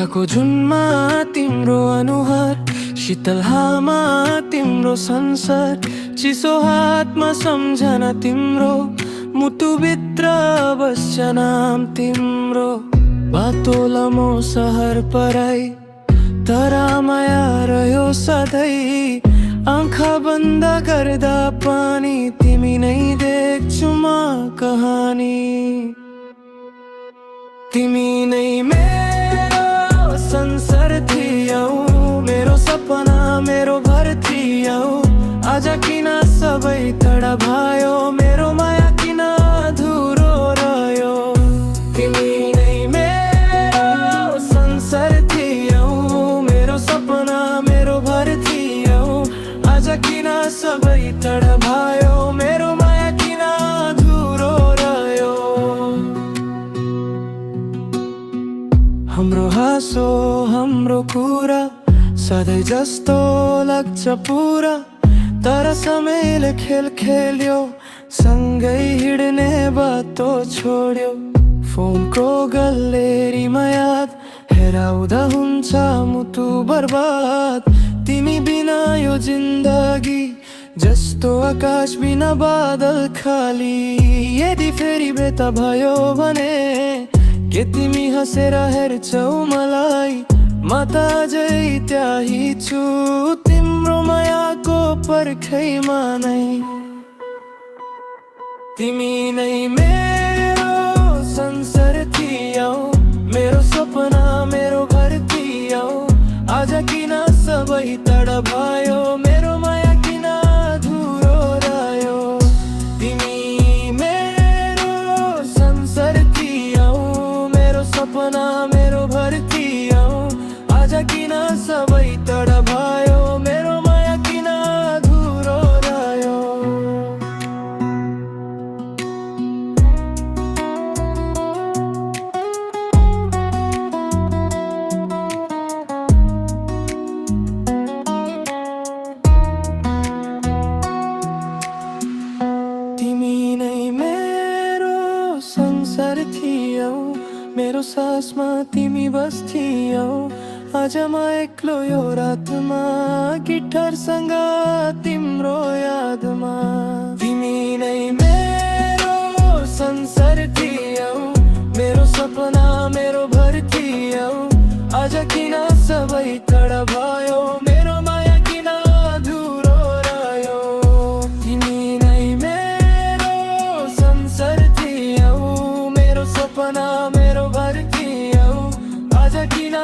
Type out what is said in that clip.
सन्झाको जुनमा तिम्रो अनुहार, शीतल हामा तिम्रो संसार, चिसो हातमा सम्झना तिम्रो, मुटुभित्र बस्छ नाम तिम्रो। बाटो लामो सहर पराई तर माया रह्यो सधैँ, आँखा बन्द गर्दा पनि तिमी नै देख्छु म कहानी। तिमी नै मेरो संसार थियौ, मेरो सपना मेरो भर थियौ। आज किन सबै तडा भयो, मेरो माया किन अधुरो रह्यो। तिमी नै मेरो संसार थियौ, मेरो सपना मेरो भर थियौ। आज किन सबै तडा भयो, मेरो माया किन अधुरो रह्यो। हाम्रो हाँसो हाम्रो कुरा सधैँ जस्तो लाग्छ पुरा, तर समयले खेल खेल्यो, सँगै हिँड्ने बाटो छोड्यो। फोनको गल्लेरीमा याद हेराउँदा हुन्छ मुटु बर्बाद। तिमी बिना यो जिन्दगी जस्तो आकाश बिना बादल खाली। यदि फेरि भेट भयो भने के तिमी हाँसेर हेर्छौ मलाई, म त अझै त्यही छु तिम्रो मायाको पर्खैमा नै। तिमी नै मेरो संसार थियौ, मेरो सपना मेरो घर थियौ। आज किन सबै तडा भयो, मेरो माया किन अधुरो रह्यो। तिमी मेरो संसार थियौ, मेरो सपना मेरो भर थियौ। आज किन सबै तडा भयो, मेरो माया किन अधुरो रह्यो। तिमी नै मेरो संसार थियौ, मेरो सासमा तिमी बस्थियौ। आज म एक्लो यो रातमा, गिटारसँग तिम्रो यादमा। तिमी नै मेरो संसार थियौ, मेरो सपना मेरो भर थियौ। आज किन सबै तडा भयो, मेरो माया किन अधुरो रह्यो। तिमी नै मेरो संसार थियौ, मेरो सपना मेरो भर थियौ। आज किन